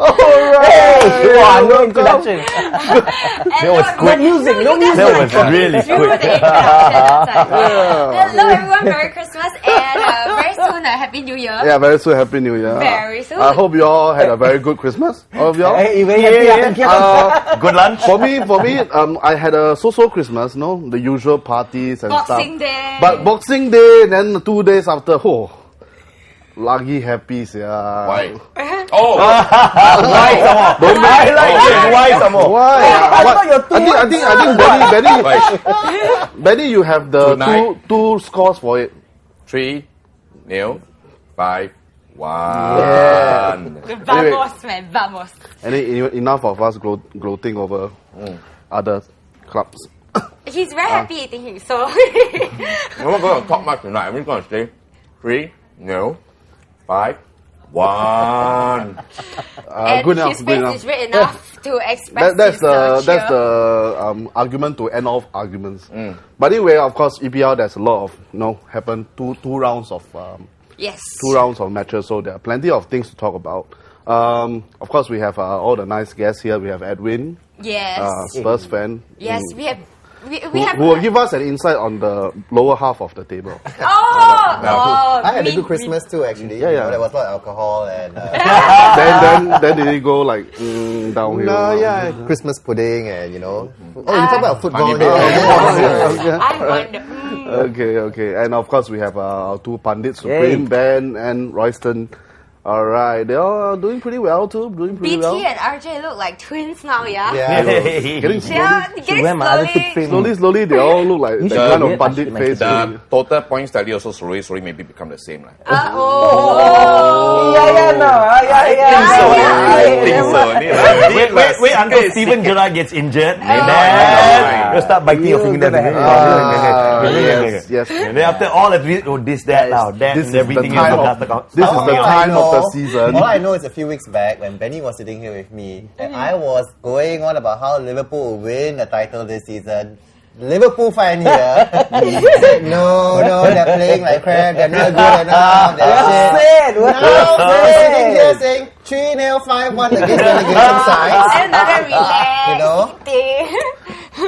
Hey, wow, no introduction. That was quick. No music. That was really quick. Hello everyone, Merry Christmas and very soon Happy New Year. Yeah, very soon, Happy New Year. Very soon. I hope you all had a very good Christmas. All of y'all. Hey, very happy. Good lunch. For me, I had a so-so Christmas, no, the usual parties and Boxing stuff. Day. But Boxing Day, then 2 days after, lagi happy, yeah. Why? Oh, why some more? Why some more? Why? I think Benny, you have the two scores for it. 3-0, 5-1. Vamos, man, vamos. Enough of us gloating over other clubs. He's very happy eating him, so. I'm not going to talk much tonight. I'm just going to say 3-0, 5-1. And good enough. his Good face enough. is red enough to express That's the cheer. argument to end off arguments. But anyway, of course, EPL there's a lot of happened two rounds of Yes. 2 rounds of matches, so there are plenty of things to talk about. Of course, we have all the nice guests here. We have Edwin, Yes. Spurs fan. Yes, we have. Who will give us an insight on the lower half of the table. I had a good Christmas too, actually. Yeah. You know, there was a lot of alcohol and then did it go like downhill? Christmas pudding and you talk about football. I wonder. Okay. And of course, we have our 2 pundits, Supreme, Ben and Royston. All right, they all doing pretty well too. BT and RJ look like twins now, yeah? Getting slowly, they all look like that kind of pundit face. The total points tally also slowly maybe become the same. I think so. Wait until Steven Gerrard gets injured, and then you start biting your finger. Yes. And then after all of this, that, This is everything the time of the season. All I know is a few weeks back when Benny was sitting here with me, and I was going on about how Liverpool will win the title this season. Liverpool fan here said, no, they're playing like crap, they're not good enough, they're shit. Now we're sitting here saying 3-0, 5-1 against relegation sides. Another relax. You know?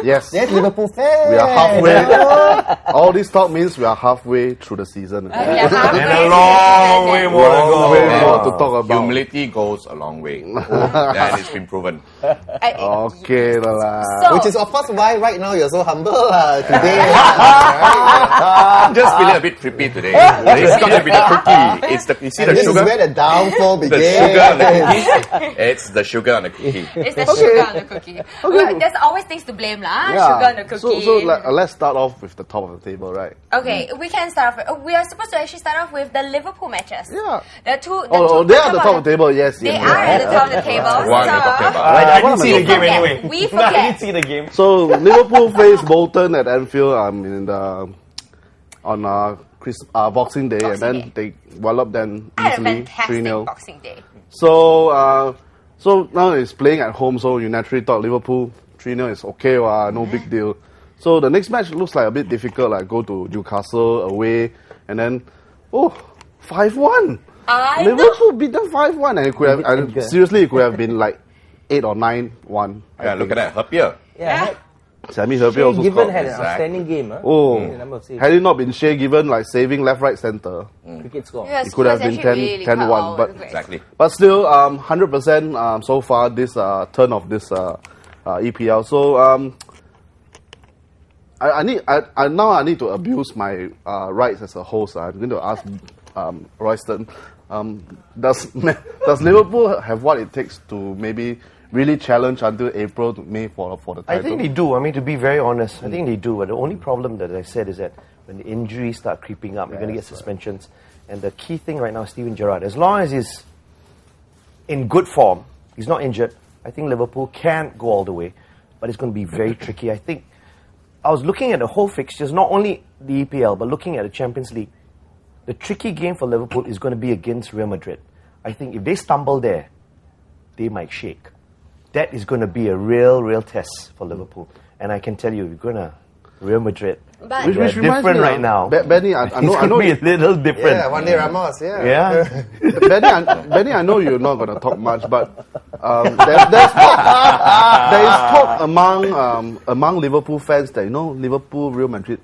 Yes, Liverpool fans. we are halfway. All this talk means we are halfway through the season. And a long way more to go. More to talk about. Humility goes a long way. That has been proven. Okay, Which is of course why right now you're so humble today. I'm just feeling a bit trippy today. It's going to be the cookie. You see the this sugar? is where the downfall The begins. sugar on the cookie. It's the sugar on the cookie. It's the sugar on the cookie. Well, there's always things to blame, lah. Sugar on the cookie. So let's start off with the top of the table, right? Okay, we can start off. We are supposed to actually start off with the Liverpool matches. Yeah. The two. They are at the top of the table. Yes. They are at the top of the table. What are you talking about? I didn't see the game anyway. We I forget. didn't see the game. So Liverpool faced Bolton at Anfield on Boxing Day, and then they walloped them I had a easily fantastic 3-0. Boxing Day. So now it's playing at home, so you naturally thought Liverpool 3-0 is okay, no big deal. So the next match looks like a bit difficult, like go to Newcastle away, and then 5-1. Liverpool beat them 5-1, and it could have seriously it could have been like 8 or 9-1. Yeah, look at that. Happier. Yeah. Sammy Herbier also Given scored. had an outstanding game. Had it not been Shea Given like saving left, right, centre, Cricket score. Yes, it could have been 10-1. But still, 100% so far this turn of this EPL. So I need to abuse my rights as a host. I'm going to ask Royston. Does Liverpool have what it takes to maybe really challenge until April to May for the title? I think they do. I mean, to be very honest, I think they do. But the only problem that I said is that when the injuries start creeping up, you're going to get suspensions. And the key thing right now is Steven Gerrard. As long as he's in good form, he's not injured, I think Liverpool can go all the way. But it's going to be very tricky. I think I was looking at the whole fixtures, not only the EPL, but looking at the Champions League. The tricky game for Liverpool is going to be against Real Madrid. I think if they stumble there, they might shake. That is going to be a real test for Liverpool. And I can tell you, you're going to Real Madrid. But Which They're reminds different me, right now. Benny, I It's know, going to be a little different. Yeah, one day Ramos, yeah. Yeah. Benny, I know you're not going to talk much, but there is talk among Liverpool fans that Liverpool, Real Madrid,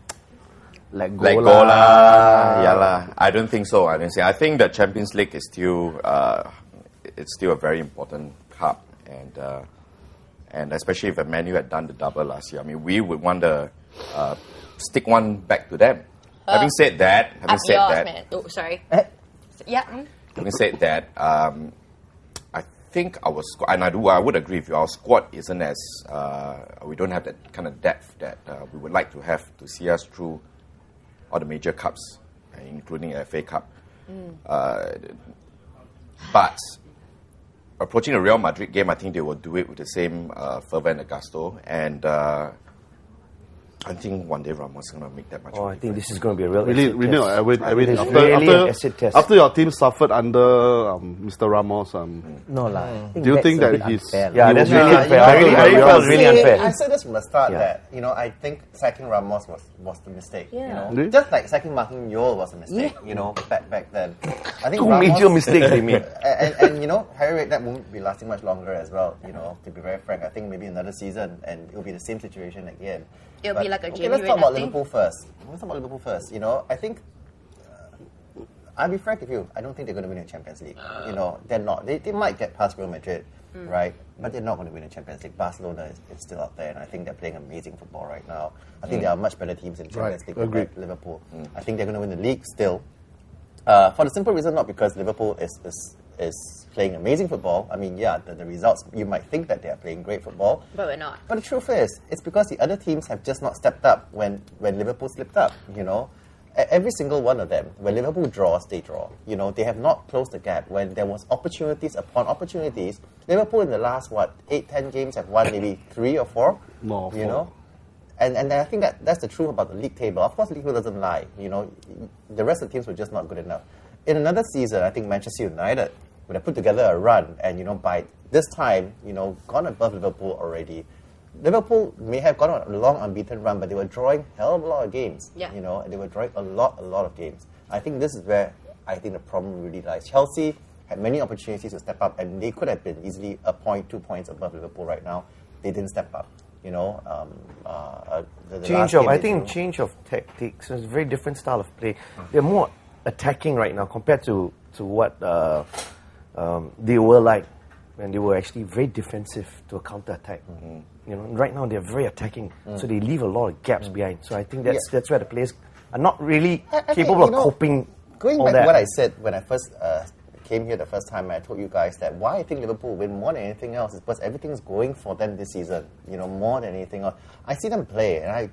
let go lah. Yeah lah. I don't think so. I think the Champions League is still it's still a very important cup, and especially if Man U had done the double last year. I mean, we would want to stick one back to them. Having said that, Oh, sorry. Yeah. having said that, I think our squad, and I would agree with you, our squad isn't as we don't have that kind of depth that we would like to have to see us through all the major cups, including the FA Cup. But approaching the Real Madrid game, I think they will do it with the same fervor and gusto, and I think one day Ramos is going to make that much. I think this is going to be a real Really, It's really an acid test. after your team suffered under Mr. Ramos, No lah. do you think that he's... Yeah, that's really Yeah, unfair. yeah, I felt really unfair. I said this from the start Yeah. that I think sacking Ramos was the mistake. Yeah. Really? Just like sacking Martin Yeo was a mistake. Back then. I think Two Ramos, major mistakes they made. and Harry Redknapp won't be lasting much longer as well. To be very frank, I think maybe another season and it'll be the same situation again. It'll be like a okay, Jamie let's talk about Redknapp thing. Liverpool first. Let's talk about Liverpool first. I think I'll be frank with you. I don't think they're going to win the Champions League. They're not. They might get past Real Madrid, right? But they're not going to win the Champions League. Barcelona is still up there, and I think they're playing amazing football right now. I think there are much better teams in the Champions League compared to Liverpool. I think they're going to win the league still. For the simple reason, not because Liverpool is playing amazing football. I mean, the results, you might think that they are playing great football. But we're not. But the truth is, it's because the other teams have just not stepped up when Liverpool slipped up, Every single one of them, when Liverpool draws, they draw. They have not closed the gap. When there was opportunities upon opportunities, Liverpool in the last, 8-10 games have won maybe 3 or 4, No, you 4. know? And I think that's the truth about the league table. Of course, the league table doesn't lie. The rest of the teams were just not good enough. In another season, I think Manchester United would have put together a run and, by this time, gone above Liverpool already. Liverpool may have gone on a long unbeaten run, but they were drawing a hell of a lot of games. Yeah. They were drawing a lot of games. I think this is where I think the problem really lies. Chelsea had many opportunities to step up, and they could have been easily a point, 2 points above Liverpool right now. They didn't step up. Change of tactics. It's a very different style of play. They're more attacking right now compared to what they were like when they were actually very defensive to a counter-attack. Right now they're very attacking, so they leave a lot of gaps behind. So I think that's where the players are not really capable of coping. Going all back that. to what I said when I first came here the first time, I told you guys that why I think Liverpool will win more than anything else is because everything's going for them this season. More than anything else. I see them play, and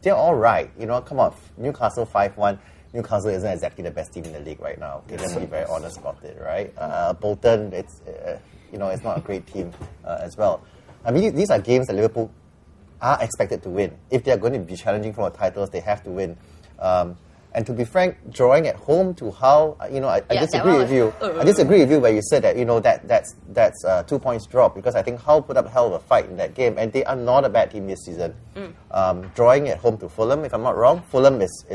they're all right. Come on, Newcastle 5-1. Newcastle isn't exactly the best team in the league right now. Let's be very honest about it, right? Bolton, it's not a great team as well. I mean, these are games that Liverpool are expected to win. If they are going to be challenging for titles, they have to win. And to be frank, drawing at home to Hull, I disagree with you. I disagree with you where you said that that's 2 points drop, because I think Hull put up a hell of a fight in that game, and they are not a bad team this season. Drawing at home to Fulham, if I'm not wrong, Fulham is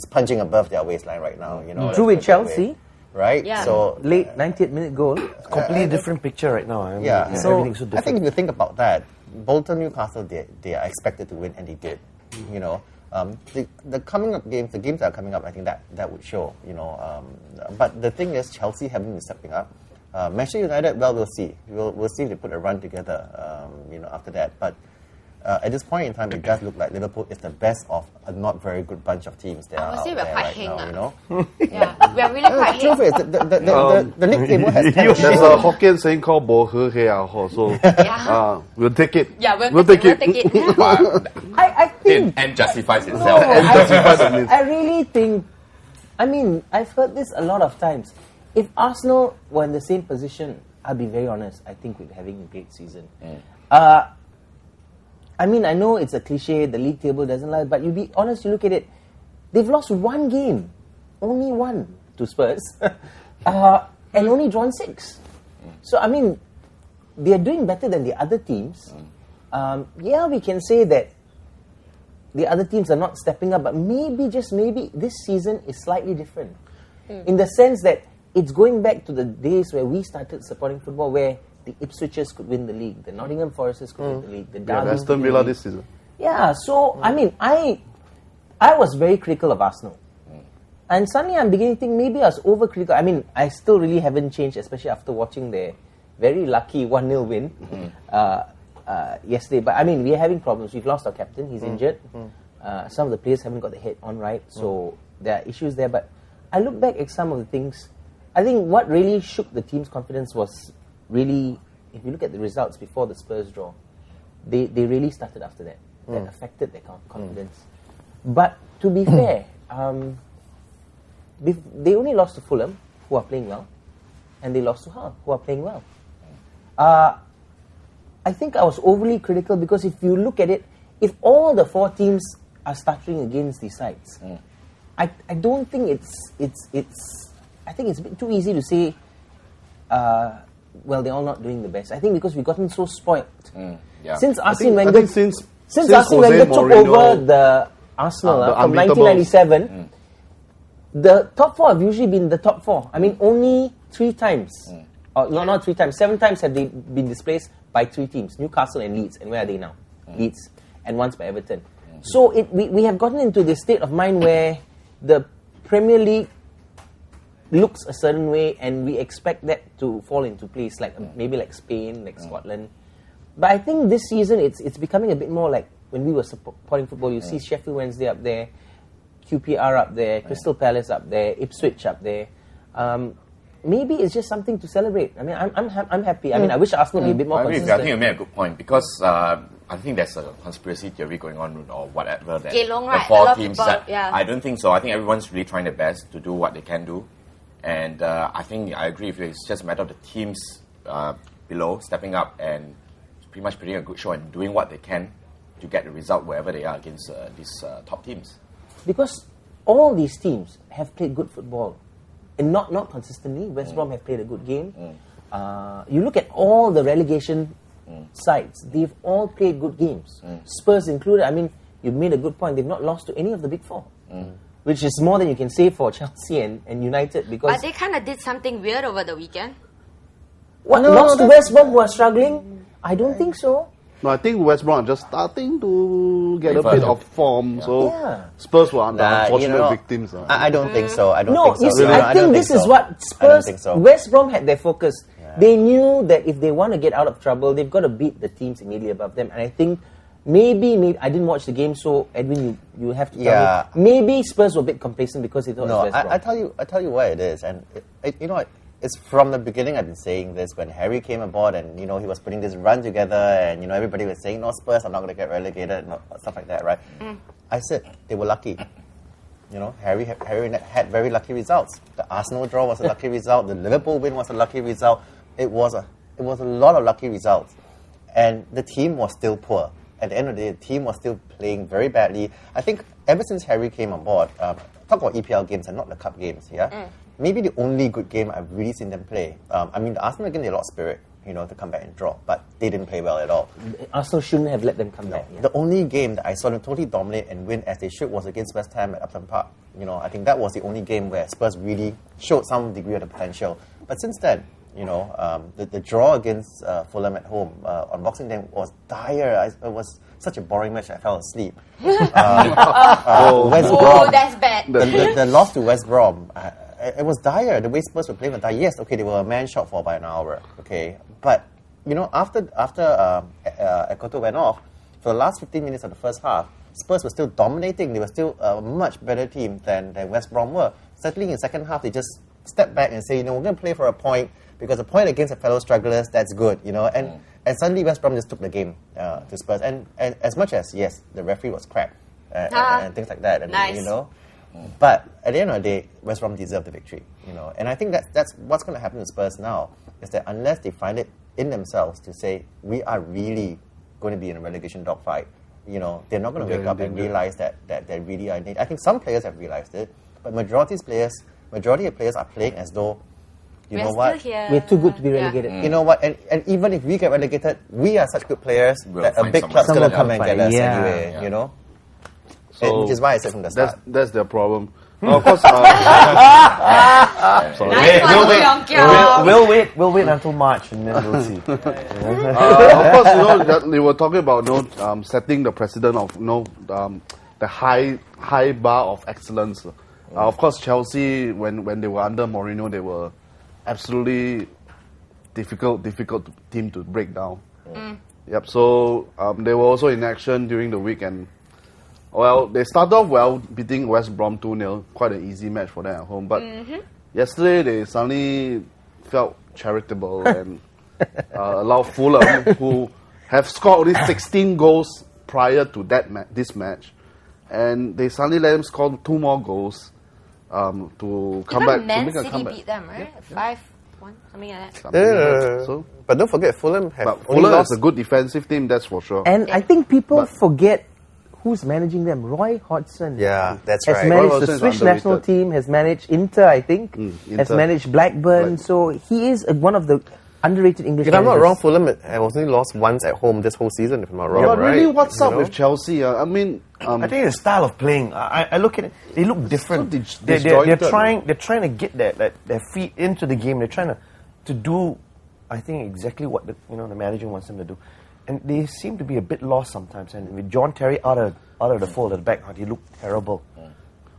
punching above their waistline right now. Drew with Chelsea. Right? Yeah. So Late 90th minute goal. Completely different picture right now. so everything's so different. I think if you think about that, Bolton, Newcastle, they are expected to win, and they did. The coming up games, the games that are coming up, I think that would show. But the thing is, Chelsea haven't been stepping up. Manchester United, well, we'll see. We'll see if they put a run together. After that, but. At this point in time, it does look like Liverpool is the best of a not very good bunch of teams that are out Honestly, there we're quite right heng, now. Yeah, we're really quite The truth is, the league table has kind of There's shifted. a Hokkien saying called "bo he he ah ho," so Yeah. we'll take it. Yeah, we'll take it. I think. and justifies itself. I really think. I mean, I've heard this a lot of times. If Arsenal were in the same position, I'll be very honest, I think we're having a great season. I mean, I know it's a cliche, the league table doesn't lie, but you be honest, you look at it, they've lost 1 game, only 1 to Spurs, and only drawn 6. So, I mean, they're doing better than the other teams. We can say that the other teams are not stepping up, but maybe, just maybe, this season is slightly different. In the sense that it's going back to the days where we started supporting football, where the Ipswichers could win the league, the Nottingham Foresters could win the league, the Derby Aston Villa this season. Yeah, so, I mean, I was very critical of Arsenal. And suddenly I'm beginning to think maybe I was overcritical. I mean, I still really haven't changed, especially after watching their very lucky 1-0 win yesterday. But I mean, we're having problems. We've lost our captain. He's injured. Some of the players haven't got the head on right. So there are issues there. But I look back at some of the things. I think what really shook the team's confidence was really, if you look at the results before the Spurs draw, they really started after that. That affected their confidence. But to be fair, they only lost to Fulham, who are playing well, and they lost to Hull, who are playing well. I think I was overly critical because if you look at it, if all the 4 teams are stuttering against these sides, I don't think it's I think it's a bit too easy to say, well, they're all not doing the best. I think because we've gotten so spoiled. Since Arsene Wenger, since Arsene Wenger took over the Arsenal from 1997, the top 4 have usually been the top 4. I mean, only 3 times, or not 3 times, 7 times have they been displaced by 3 teams, Newcastle and Leeds. And where are they now? Leeds. And once by Everton. So we have gotten into this state of mind where the Premier League looks a certain way and we expect that to fall into place, like maybe like Spain, like Scotland. But I think this season it's becoming a bit more like when we were supporting football. You see Sheffield Wednesday up there, QPR up there, Crystal Palace up there, Ipswich up there. Maybe it's just something to celebrate. I mean, I'm happy. I mean, I wish Arsenal would be a bit more consistent. I think you made a good point because I think there's a conspiracy theory going on or whatever that the 4 teams. I don't think so. I think everyone's really trying their best to do what they can do, and I think I agree with you. It's just a matter of the teams below stepping up and pretty much putting a good show and doing what they can to get the result wherever they are against these top teams. Because all these teams have played good football. And not consistently. West Brom have played a good game. You look at all the relegation sides, they've all played good games. Spurs included. I mean, you made a good point. They've not lost to any of the big 4. Which is more than you can say for Chelsea and United. Because but they kind of did something weird over the weekend. What, lost to West Brom who are struggling? I don't think so. No, I think West Brom are just starting to get a bit of form. So Spurs were the unfortunate victims. I don't think so. I don't think so. You see, I think this is what Spurs, West Brom had their focus. They knew that if they want to get out of trouble, they've got to beat the teams immediately above them. And I think maybe I didn't watch the game, so Edwin, you have to tell me. Maybe Spurs were a bit complacent because they thought it was West Brom. I tell you why it is, and you know. It's from the beginning I've been saying this when Harry came aboard and, you know, he was putting this run together and, you know, everybody was saying, no, Spurs are not going to get relegated, stuff like that, right? I said they were lucky. You know, Harry had very lucky results. The Arsenal draw was a lucky result. The Liverpool win was a lucky result. It was a lot of lucky results. And the team was still poor. At the end of the day, the team was still playing very badly. I think ever since Harry came on board, talk about EPL games and not the cup games, maybe the only good game I've really seen them play. I mean, the Arsenal game, they had a lot of spirit, you know, to come back and draw, but they didn't play well at all. Arsenal shouldn't have let them come back. The only game that I saw them totally dominate and win as they should was against West Ham at Upton Park. You know, I think that was the only game where Spurs really showed some degree of the potential. But since then, you know, the draw against Fulham at home on Boxing Day was dire. It was such a boring match. I fell asleep. West Brom. That's bad. The loss to West Brom. It was dire. The way Spurs were playing was dire. Yes, okay, they were a man short for about an hour. Okay, but you know, after Ekoto went off, for the last 15 minutes of the first half, Spurs were still dominating. They were still a much better team than West Brom were. Settling in the second half, they just stepped back and say, you know, we're going to play for a point because a point against a fellow strugglers, that's good, you know. And suddenly West Brom just took the game to Spurs. And as much as, yes, the referee was crap and things like that, and you know. But at the end of the day, West Brom deserved the victory, you know. And I think that's what's going to happen to Spurs now, is that unless they find it in themselves to say, we are really going to be in a relegation dogfight, you know, they're not going to wake up and realize that they really are. I think some players have realized it, but majority of players are playing as though, you know what, we're too good to be relegated. You know what, and even if we get relegated, we are such good players that a big club's going to come and get us anyway, you know. So which is why I said from the start. That's their problem. Of course. Nice one, Keong Keong. We'll wait until March and then we'll see. Of course, that they were talking about setting the precedent of the high bar of excellence. Of course, Chelsea when they were under Mourinho, they were absolutely difficult team to break down. Yep. So they were also in action during the week, and well, they started off well, beating West Brom 2-0, quite an easy match for them at home. But yesterday they suddenly felt charitable and allowed Fulham, who have scored only 16 goals prior to this match, and they suddenly let them score 2 more goals to come back. Man to make a City comeback. beat them, right? 5-1, something like that. Something like that. So, But don't forget, Fulham have but only Fulham lost. is a good defensive team, that's for sure. And I think people forget who's managing them. Roy Hodgson. Yeah, that's Has right. managed Roy the Hodgson is Swiss national underrated. team, has managed Inter, I think, has Inter. managed Blackburn. So he is one of the underrated English If I'm not managers. wrong, Fulham have only lost once at home this whole season, if I'm not wrong, But right? really, what's up You know? with Chelsea? I mean, I think the style of playing. I look at it; they look different. So They're disjointed. trying to get their feet into the game. They're trying to do, I think, exactly what the manager wants them to do, and they seem to be a bit lost sometimes. And with John Terry out of the fold at the back, he looked terrible.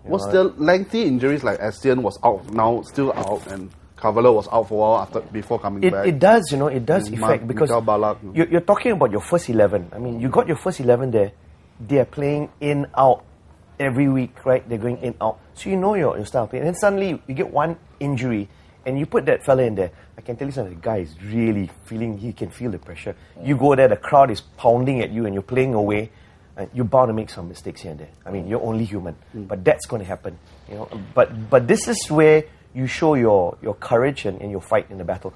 was there lengthy injuries like Estienne was out, now still out, and Carvalho was out for a while before coming back? It does, it does Mm, affect because Mikel Ballack. you're talking about your first 11. I mean, you got your first 11 there. They are playing in, out every week, right? They're going in, out. So you know your style of play. And then suddenly you get one injury and you put that fella in there. I can tell you something, the guy is really he can feel the pressure. You go there, the crowd is pounding at you and you're playing away. You're bound to make some mistakes here and there. I mean, you're only human. But that's going to happen. But this is where you show your courage and your fight in the battle.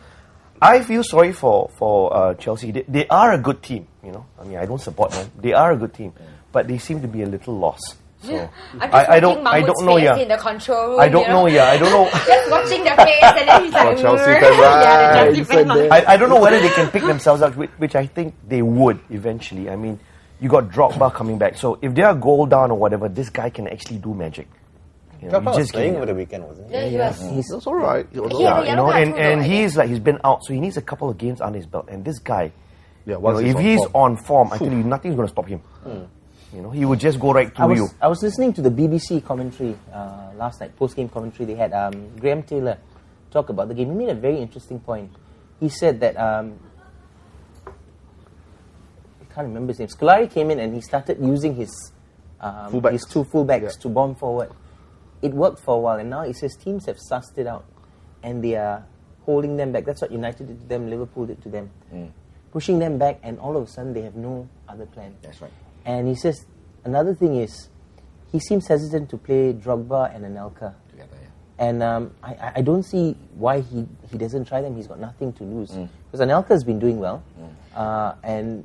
I feel sorry for Chelsea. They are a good team, I mean, I don't support them. They are a good team, but they seem to be a little lost. So I don't know. In the control room, I don't know. I don't know. Just watching their face, and then he's like, Chelsea "Rrr." fan, Yeah, right. the Chelsea fan. I don't know whether they can pick themselves out, which I think they would eventually. I mean, you got Drogba coming back, so if they are goal down or whatever, this guy can actually do magic. Drogba was playing give over the weekend, wasn't he? Yeah, he was. It's all right. It was all Yeah, right. yeah. Yellow card too, and though, I he's been out, so he needs a couple of games under his belt. And this guy, Yeah, once if on he's form. on form, I tell you, nothing's going to stop him. He would just go right through you. I was listening to the BBC commentary last night, post-game commentary. They had Graham Taylor talk about the game. He made a very interesting point. He said that, I can't remember his name, Scolari came in and he started using his Fullbacks. 2 fullbacks Yeah. to bomb forward. It worked for a while, and now he says teams have sussed it out and they are holding them back. That's what United did to them, Liverpool did to them. Pushing them back, and all of a sudden they have no other plan. That's right. And he says, another thing is, he seems hesitant to play Drogba and Anelka. Together, yeah. And I don't see why he doesn't try them. He's got nothing to lose. Because Anelka's been doing well. And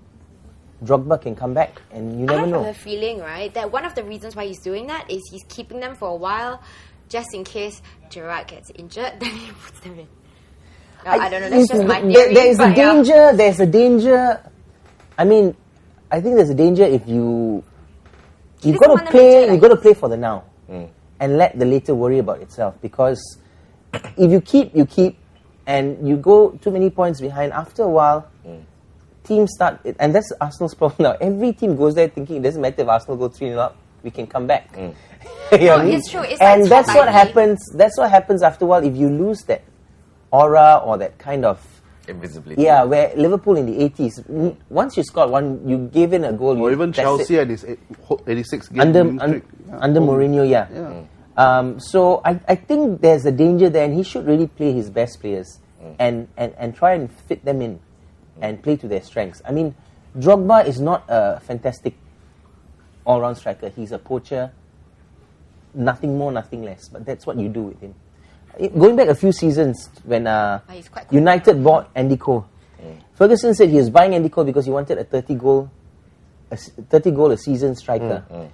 Drogba can come back, and you I never have know. a feeling, right, that one of the reasons why he's doing that is he's keeping them for a while, just in case Gerrard gets injured, then he puts them in. No, I don't know, that's just my theory. There's a but yeah. danger. There's a danger. I mean, I think there's a danger if you've doesn't got want to them play. to You've got to play for the now, and let the later worry about itself. Because if you keep, and you go too many points behind, after a while, teams start, and that's Arsenal's problem now. Every team goes there thinking it doesn't matter if Arsenal go 3-0 up, we can come back. You know what I mean? It's true. It's And like that's what Spike Lee. happens. That's what happens after a while if you lose that aura or that kind of. Invisibility. Yeah, where Liverpool in the 80s, once you scored one, you gave in a goal. Or even that's Chelsea it. at his 86 game under winning streak. under Mourinho, yeah. Yeah. So I think there's a danger there, and he should really play his best players and try and fit them in and play to their strengths. I mean, Drogba is not a fantastic all-round striker. He's a poacher, nothing more, nothing less. But that's what you do with him. Going back a few seasons when he's quite cool. United bought Andy Cole, Ferguson said he was buying Andy Cole because he wanted a 30 goal a season striker.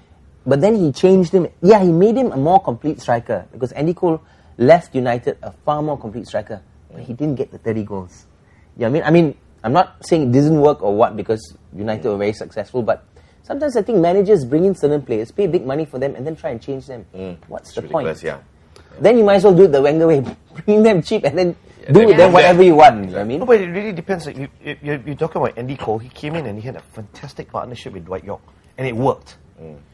But then he changed him. Yeah, he made him a more complete striker because Andy Cole left United a far more complete striker. But he didn't get the 30 goals. Yeah, I mean, I'm not saying it didn't work or what because United were very successful, but Sometimes I think managers bring in certain players, pay big money for them, and then try and change them. What's the point? Ridiculous, yeah. Then you might as well do it the Wenger way, bring them cheap and then do with them whatever you want. You know what I mean? No, but it really depends. Like, you're talking about Andy Cole. He came in and he had a fantastic partnership with Dwight York, and it worked.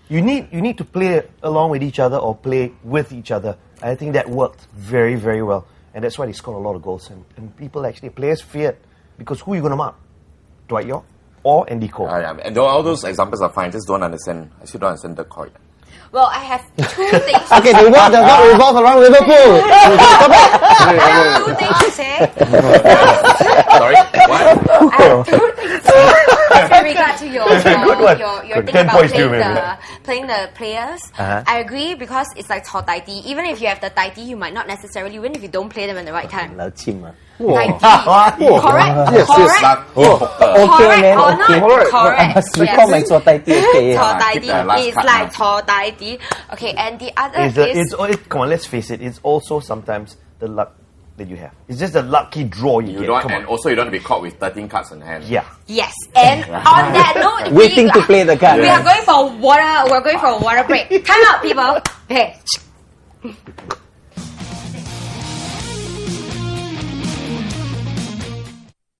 You need to play along with each other or play with each other. I think that worked very, very well, and that's why they scored a lot of goals. And people actually, players feared, because who are you going to mark? Dwight York or Andy Cole? And all those examples are fine. Just don't understand. I still don't understand the court. Well, I have two things. Okay, the world does not revolve around Liverpool. I have two things to say. Sorry, what? I have two things to say with regard to your thing 10 about points to you, playing the players. I agree, because it's like 坐大啲. Even if you have the 大啲, you might not necessarily win if you don't play them in the right time. 老千啊. 大啲. Correct. Yes, Correct. Okay, man. Or not? Okay. Correct. I must recall my 坐大啲. Okay. 坐大keep the啲 last is card like now. 坐大啲. Okay, and the other Come on, let's face it. It's also sometimes the luck that you have. It's just a lucky draw you You get. don't, Come and on. also you don't want to be caught with 13 cards in hand. Yeah. yes. And on that note, Waiting to play the card. We are going for water. We're going for a water break. Time out, people. Hey.